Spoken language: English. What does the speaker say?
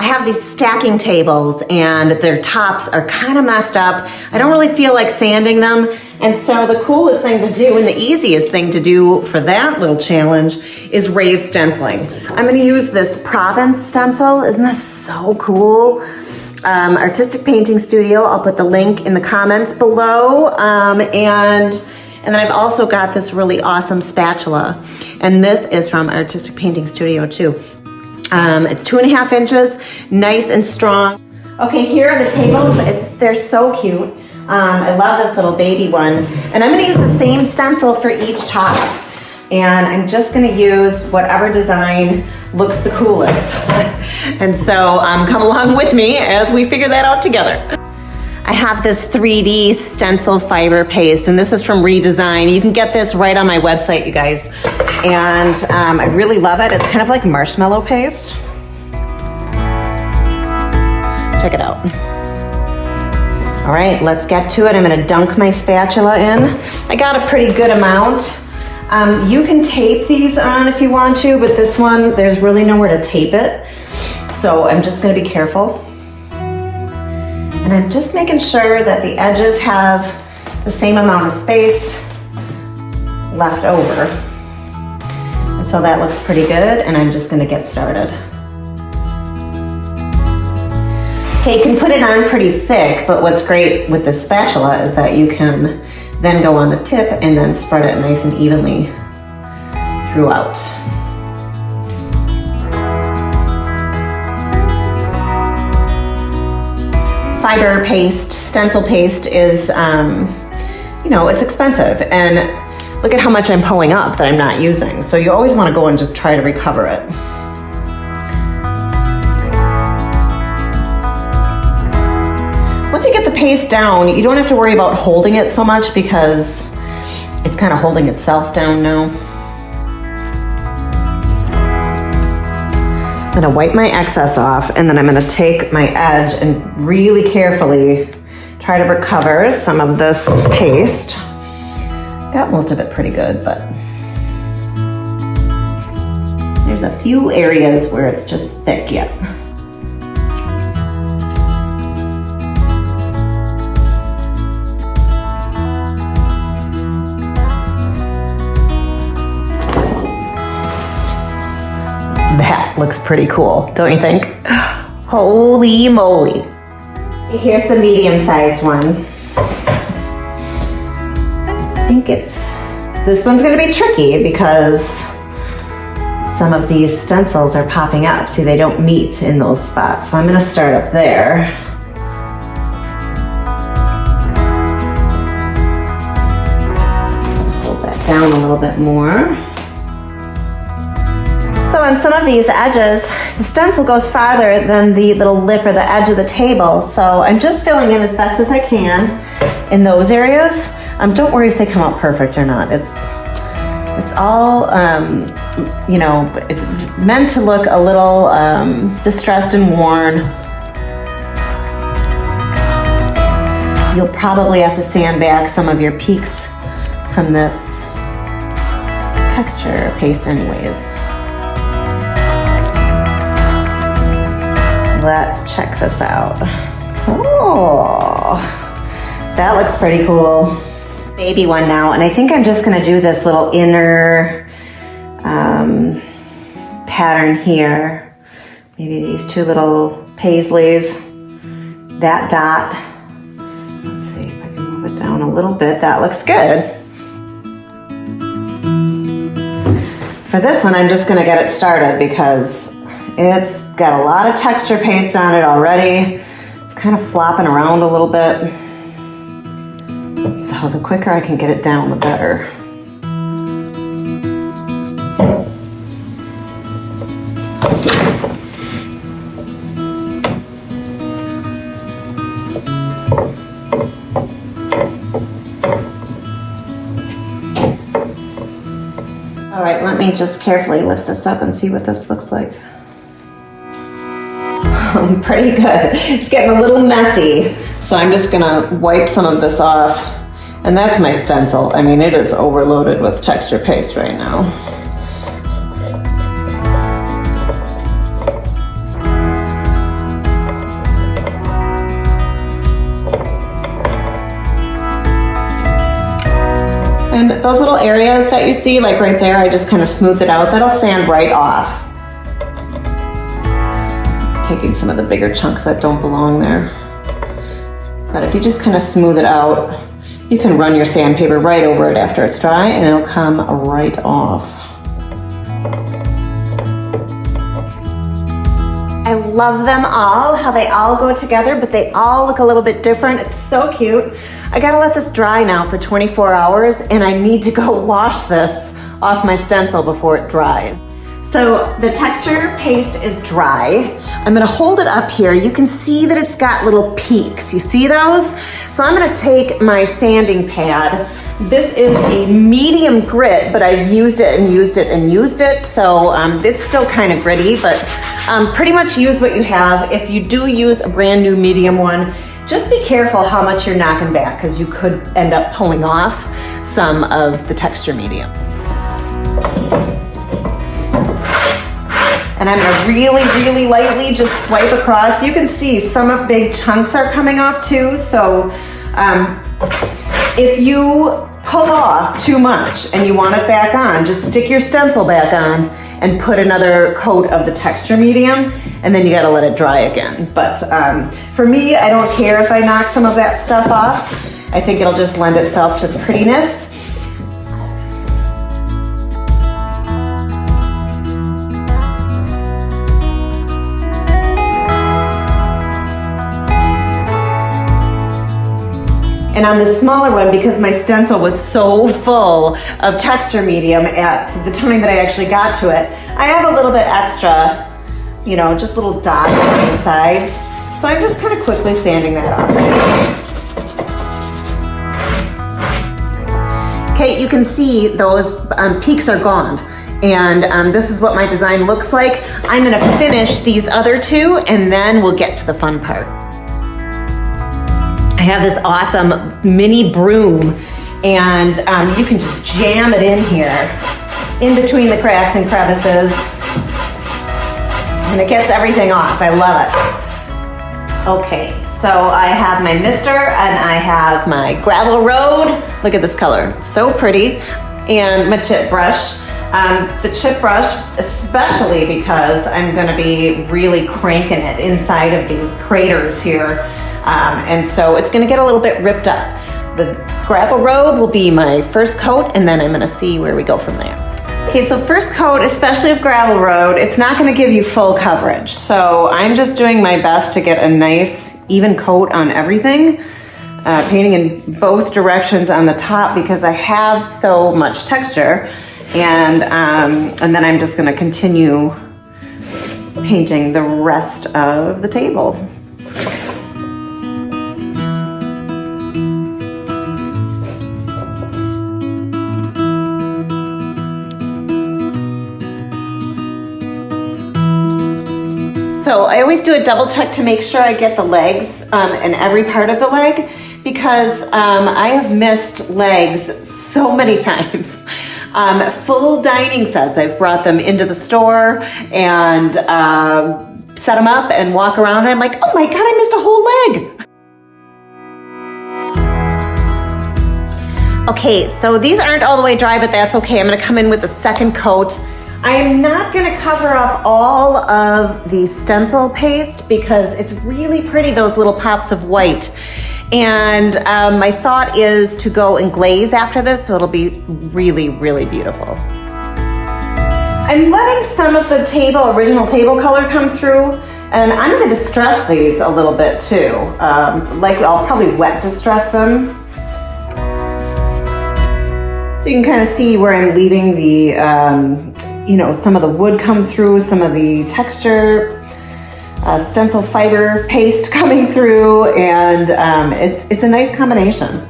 have these stacking tables and their tops are kind of messed up. I don't really feel like sanding them. And so the coolest thing to do and the easiest thing to do for that little challenge is raised stenciling. I'm gonna use this Provence stencil. Isn't this so cool? Artistic Painting Studio. I'll put the link in the comments below. And then I've also got this really awesome spatula. And this is from Artistic Painting Studio too. It's 2.5 inches, nice and strong. Okay, here are the tables. They're so cute. I love this little baby one. And I'm gonna use the same stencil for each top. And I'm just gonna use whatever design looks the coolest. And so come along with me as we figure that out together. I have this 3D Stencil Fiber Paste, and this is from Redesign. You can get this right on my website, you guys. And I really love it. It's kind of like marshmallow paste. Check it out. All right, let's get to it. I'm gonna dunk my spatula in. I got a pretty good amount. You can tape these on if you want to, but this one, there's really nowhere to tape it. So I'm just gonna be careful. And I'm just making sure that the edges have the same amount of space left over. And so that looks pretty good, and I'm just gonna get started. Okay, you can put it on pretty thick, but what's great with this spatula is that you can then go on the tip and then spread it nice and evenly throughout. Fiber paste, stencil paste is, you know, it's expensive, and look at how much I'm pulling up that I'm not using. So you always want to go and just try to recover it. Once you get the paste down, you don't have to worry about holding it so much because it's kind of holding itself down now. I'm gonna wipe my excess off, and then I'm gonna take my edge and really carefully try to recover some of this paste. Got most of it pretty good, but there's a few areas where it's just thick yet. That looks pretty cool, don't you think? Holy moly. Here's the medium-sized one. I think this one's gonna be tricky because some of these stencils are popping up. See, they don't meet in those spots. So I'm gonna start up there. Hold that down a little bit more. So on some of these edges, the stencil goes farther than the little lip or the edge of the table. So I'm just filling in as best as I can in those areas. Don't worry if they come out perfect or not. It's all, you know, it's meant to look a little distressed and worn. You'll probably have to sand back some of your peaks from this texture paste anyways. Let's check this out. Oh, that looks pretty cool. Baby one now, and I think I'm just gonna do this little inner pattern here. Maybe these two little paisleys, that dot. Let's see if I can move it down a little bit. That looks good. For this one, I'm just gonna get it started because it's got a lot of texture paste on it already. It's kind of flopping around a little bit. So the quicker I can get it down, the better. All right, let me just carefully lift this up and see what this looks like. Pretty good. It's getting a little messy, so I'm just gonna wipe some of this off. And that's my stencil. I mean, it is overloaded with texture paste right now. those little areas that you see, like right there, I just kind of smoothed it out. That'll sand right off. Taking some of the bigger chunks that don't belong there. But if you just kind of smooth it out, you can run your sandpaper right over it after it's dry and it'll come right off. I love them all, how they all go together, but they all look a little bit different. It's so cute. I gotta let this dry now for 24 hours and I need to go wash this off my stencil before it dries. So the texture paste is dry. I'm gonna hold it up here. You can see that it's got little peaks. You see those? So I'm gonna take my sanding pad. This is a medium grit, but I've used it and used it and used it. So it's still kind of gritty, but pretty much use what you have. If you do use a brand new medium one, just be careful how much you're knocking back because you could end up pulling off some of the texture medium. And I'm gonna really, really lightly just swipe across. You can see some big chunks are coming off too. So if you pull off too much and you want it back on, just stick your stencil back on and put another coat of the texture medium, and then you gotta let it dry again. But for me, I don't care if I knock some of that stuff off. I think it'll just lend itself to the prettiness. And on the smaller one, because my stencil was so full of texture medium at the time that I actually got to it, I have a little bit extra, you know, just little dots on the sides. So I'm just kind of quickly sanding that off. Okay, you can see those peaks are gone. And this is what my design looks like. I'm gonna finish these other two and then we'll get to the fun part. I have this awesome mini broom and you can just jam it in here in between the cracks and crevices and it gets everything off. I love it. Okay, so I have my mister and I have my gravel road. Look at this color, it's so pretty. And my chip brush. The chip brush, especially because I'm gonna be really cranking it inside of these craters here. And so it's gonna get a little bit ripped up. The gravel road will be my first coat and then I'm gonna see where we go from there. Okay, so first coat, especially of gravel road, it's not gonna give you full coverage. So I'm just doing my best to get a nice even coat on everything. Painting in both directions on the top because I have so much texture. And then I'm just gonna continue painting the rest of the table. So I always do a double check to make sure I get the legs and every part of the leg because I have missed legs so many times. Full dining sets, I've brought them into the store and set them up and walk around and I'm like, oh my God, I missed a whole leg. Okay, so these aren't all the way dry, but that's okay. I'm gonna come in with the second coat. I am not gonna cover up all of the stencil paste because it's really pretty, those little pops of white. And my thought is to go and glaze after this, so it'll be really, really beautiful. I'm letting some of the original table color come through, and I'm gonna distress these a little bit too. Like I'll probably wet distress them. So you can kind of see where I'm leaving the, some of the wood come through, some of the texture, stencil fiber paste coming through, and it's a nice combination.